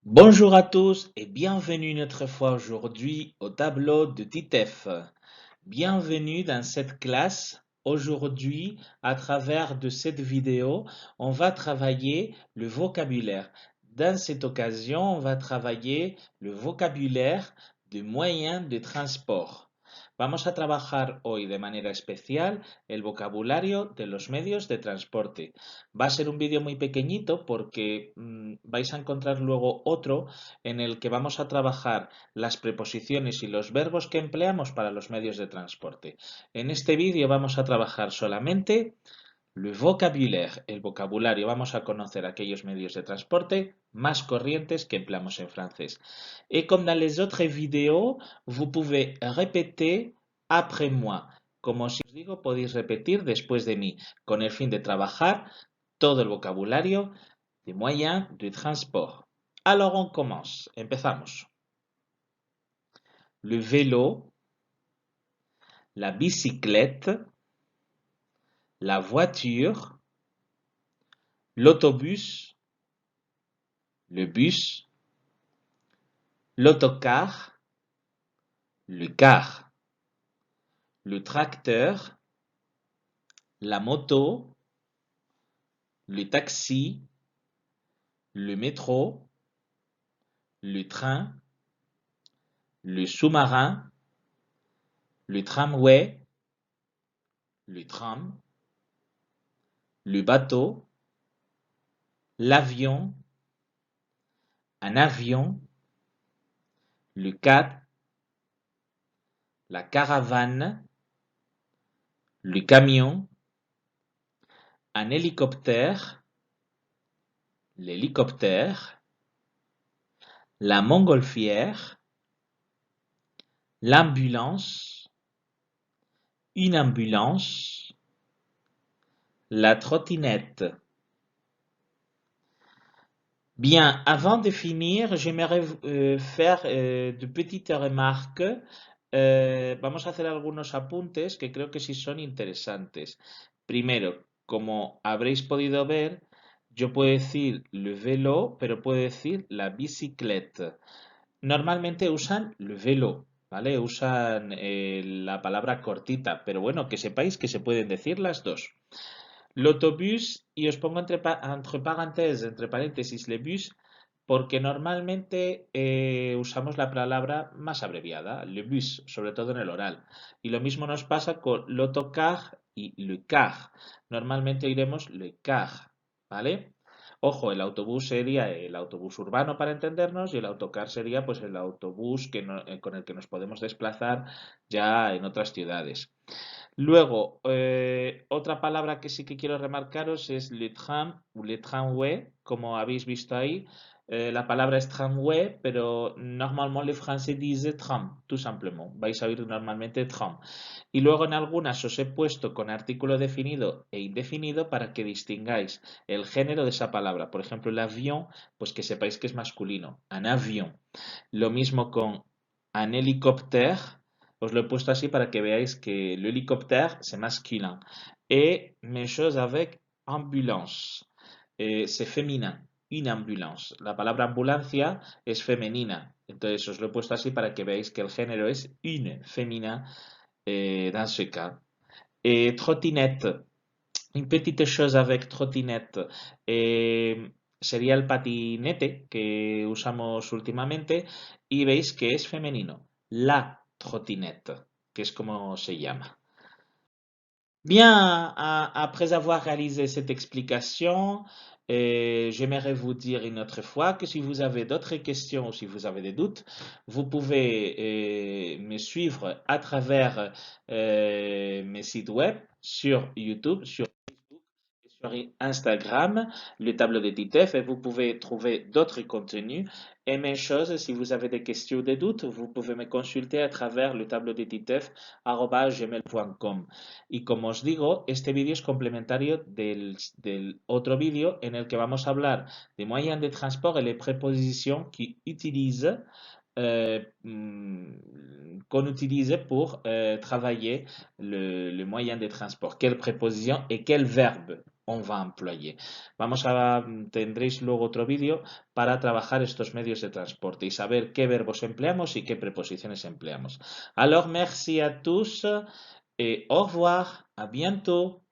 Bonjour à tous et bienvenue une autre fois aujourd'hui au tableau de TITEF. Bienvenue dans cette classe. Aujourd'hui, à travers de cette vidéo, on va travailler le vocabulaire. Dans cette occasion, on va travailler le vocabulaire de moyens de transport. Vamos a trabajar hoy de manera especial el vocabulario de los medios de transporte. Va a ser un vídeo muy pequeñito porque vais a encontrar luego otro en el que vamos a trabajar las preposiciones y los verbos que empleamos para los medios de transporte. En este vídeo vamos a trabajar solamente le vocabulaire, el vocabulario. Vamos a conocer aquellos medios de transporte más corrientes que empleamos en francés. Et comme dans les autres vidéos, vous pouvez répéter après moi. Como si os digo, podéis repetir después de mí, con el fin de trabajar todo el vocabulario des moyens de transport. Alors on commence. Empezamos. Le vélo, la bicyclette, la voiture, l'autobus, le bus, l'autocar, le car, le tracteur, la moto, le taxi, le métro, le train, le sous-marin, le tramway, le tram, le bateau, l'avion, un avion, le quad, la caravane, le camion, un hélicoptère, l'hélicoptère, la montgolfière, l'ambulance, une ambulance, la trottinette. Bien, avant de finir, j'aimerais faire de petites remarques. Vamos a hacer algunos apuntes que creo que sí son interesantes. Primero, como habréis podido ver, yo puedo decir le vélo, pero puedo decir la biciclette. Normalmente usan le vélo, ¿vale? Usan la palabra cortita, pero bueno, que sepáis que se pueden decir las dos. L'autobús, y os pongo entre paréntesis, le bus, porque normalmente usamos la palabra más abreviada, le bus, sobre todo en el oral. Y lo mismo nos pasa con l'autocar y le car. Normalmente oiremos le car, ¿vale? Ojo, el autobús sería el autobús urbano para entendernos y el autocar sería pues el autobús con el que nos podemos desplazar ya en otras ciudades. Luego, otra palabra que sí que quiero remarcaros es le tram o le tramway, como habéis visto ahí. La palabra es tramway, pero normalmente les français disent tram, tout simplement. Vais a oír normalmente tram. Y luego en algunas os he puesto con artículo definido e indefinido para que distingáis el género de esa palabra. Por ejemplo, el avión, pues que sepáis que es masculino, un avión. Lo mismo con un hélicoptère. Os lo he puesto así para que veáis que l'hélicoptère, c'est masculin. Et même chose avec ambulance. C'est féminin. Une ambulance. La palabra ambulancia es femenina. Entonces os lo he puesto así para que veáis que el género es une, féminin, dans ce cas. Et trottinette. Une petite chose avec trottinette. Sería el patinete que usamos últimamente y veis que es femenino. La trottinette, que es como se llama. Bien, après avoir réalisé cette explication, j'aimerais vous dire une autre fois que si vous avez d'autres questions ou si vous avez des doutes, vous pouvez me suivre à travers mes sites web sur YouTube, sur sur Instagram, le tableau de TITEF, et vous pouvez trouver d'autres contenus. Et même chose, si vous avez des questions ou des doutes, vous pouvez me consulter a travers le tableau de TITEF @gmail.com. Y como os digo, este vídeo es complementario del otro vídeo en el que vamos a hablar de moyens de transport et les prépositions qu'on utilise pour travailler le moyen de transport. Quelle préposition et quel verbe on va employer. Tendréis luego otro vídeo para trabajar estos medios de transporte y saber qué verbos empleamos y qué preposiciones empleamos. Alors, merci à tous et au revoir, à bientôt.